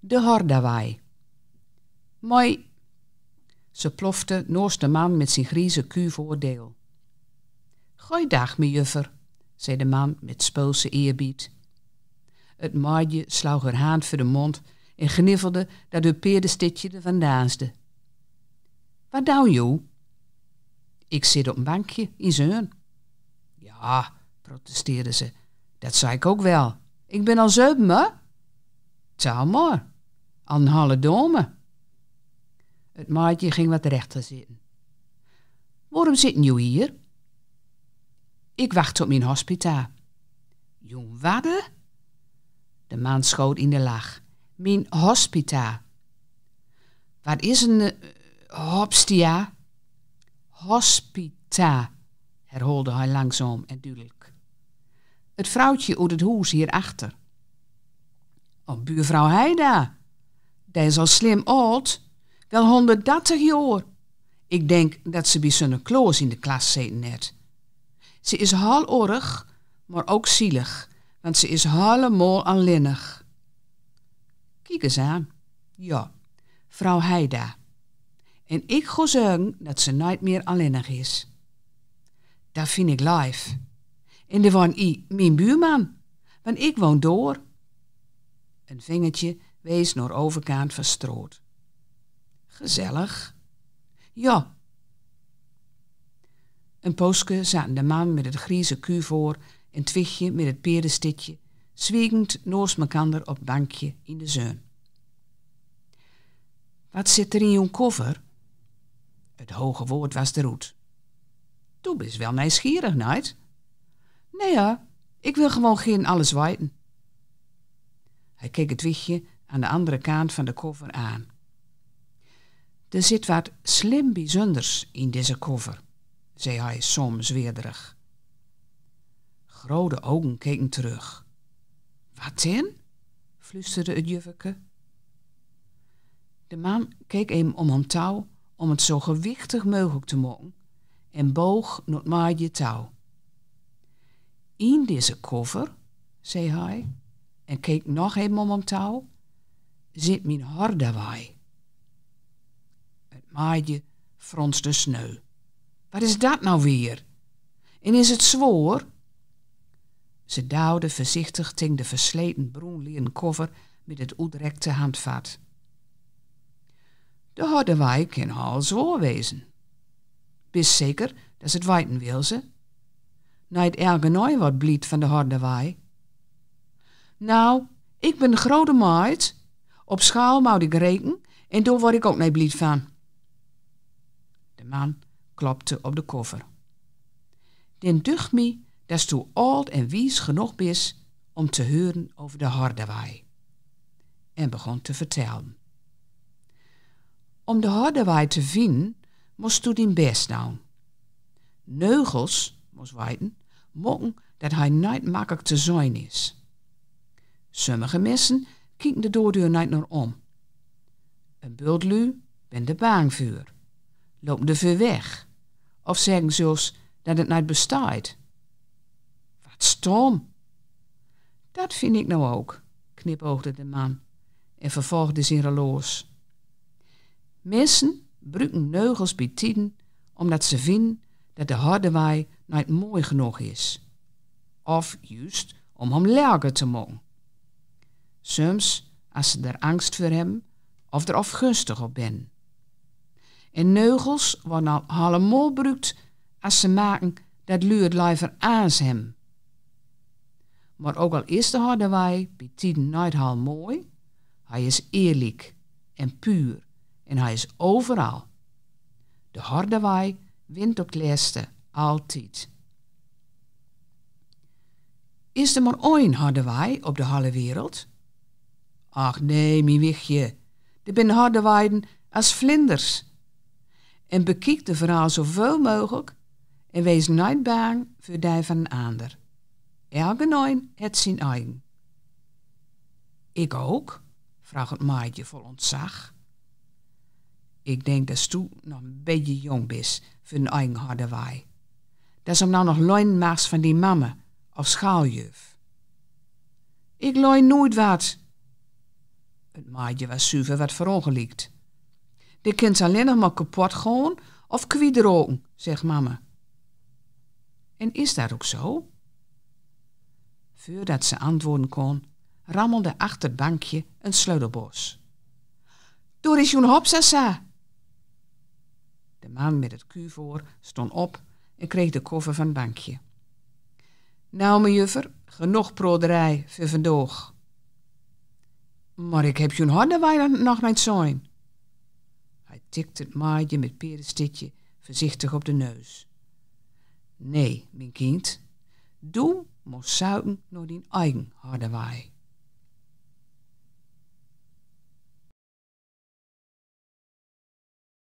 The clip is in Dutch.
De Hordawai. Mooi. Ze plofte naast de man met zijn grieze ku voordeel. Goeiedag, mejuffer, zei de man met speelse eerbied. Het maatje sloeg haar hand voor de mond en gniffelde dat haar peerdestitje er vandaanste. Wat doe je? Ik zit op een bankje in Zeun. Ja, protesteerde ze, dat zei ik ook wel. Ik ben al 7, hè? Tel maar, al een halve dome. Het maatje ging wat rechter zitten. Waarom zitten jullie hier? Ik wacht op mijn hospita. Jong wadde? De man schoot in de lach. Mijn hospita. Wat is een hopstia? Hospita, herhaalde hij langzaam en duidelijk. Het vrouwtje uit het huis hierachter. Oh, buurvrouw Heida. Die is al slim oud. Wel 130 jaar. Ik denk dat ze bij zo'n kloos in de klas zitten net. Ze is heel org, maar ook zielig, want ze is helemaal alleenig. Kijk eens aan. Ja, vrouw Heida. En ik ga zeggen dat ze nooit meer alleenig is. Dat vind ik lief. En er woont mijn buurman, want ik woon door. Een vingertje wees naar overkant van Stroot. Gezellig. Ja. Een poosje zaten de man met het grieze ku voor en Twichtje met het peerdestitje, zwiegend naast mekander op het bankje in de zeun. Wat zit er in jouw koffer? Het hoge woord was de roet. Toen bist wel nieuwsgierig, niet? Nee ja, ik wil gewoon geen alles weten. Hij keek het wichtje aan de andere kant van de koffer aan. Er zit wat slim bijzonders in deze koffer, zei hij soms weerderig. Grote ogen keken terug. Wat in? Fluisterde het jufferke. De man keek hem om een touw om het zo gewichtig mogelijk te maken en boog naar het maatje touw. In deze koffer, zei hij, en keek nog even om een touw, zit mijn Hordawai. Het maatje fronste sneu. Wat is dat nou weer? En is het zwoer? Ze duwde voorzichtig tegen de versleten bruinleren koffer met het uitrekte handvat. De Hordawai kan al zwoer wezen. Bist zeker dat ze het weten wil ze? Niet ergens wat blied van de Hordawai. Nou, ik ben een grote meid. Op schaal moet ik rekenen en daar word ik ook niet blied van. De man klopte op de koffer. Den ducht me dat je oud en wies genoeg bist om te horen over de Hordawai. En begon te vertellen. Om de Hordawai te vinden, moest je din best doen. Neugels, moest weten, mogen dat hij niet makkelijk te zijn is. Sommige mensen kijken de doordeur niet naar om. Een bultlu ben de bang voor. Lopen de ver weg. Of zeggen zelfs dat het niet bestaat. Wat stom. Dat vind ik nou ook, knipoogde de man en vervolgde zijn reloos. Mensen gebruiken neugels bij tijden omdat ze vinden dat de Hordawai niet mooi genoeg is. Of juist om hem lelijker te maken. Soms als ze er angst voor hebben of er afgunstig op ben. En neugels worden al helemaal gebruikt als ze maken dat lui het liever aans hem. Maar ook al is de Hordawai bij tijden niet heel mooi, hij is eerlijk en puur en hij is overal. De Hordawai wint op het laatste altijd. Is er maar één Hordawai op de hele wereld? Ach nee, mijn wichtje, er zijn Hordawaien als vlinders. En bekijk de verhaal zoveel mogelijk en wees niet bang voor die van een ander. Elke het zijn eigen. Ik ook? Vraagt het maatje vol ontzag. Ik denk dat je nog een beetje jong bent voor een eigen Hordawai. Dat is hem nou nog leun maakt van die mamme of schaaljuf. Ik leun nooit wat. Het maatje was zuiver wat verongelijkt. De kind alleen nog maar kapot gaan of kwiedroken, zegt mama. En is dat ook zo? Voordat ze antwoorden kon, rammelde achter het bankje een sleutelbos. Door is joen hopsasa. De man met het kuuvoor stond op en kreeg de koffer van het bankje. Nou, mejuffer, genoeg proderij voor vandaag. Maar ik heb joen harderwij nog niet zijn. Hij tikte het maatje met perenstitje voorzichtig op de neus. Nee, mijn kind, doe moest zoeken naar die eigen harderwij.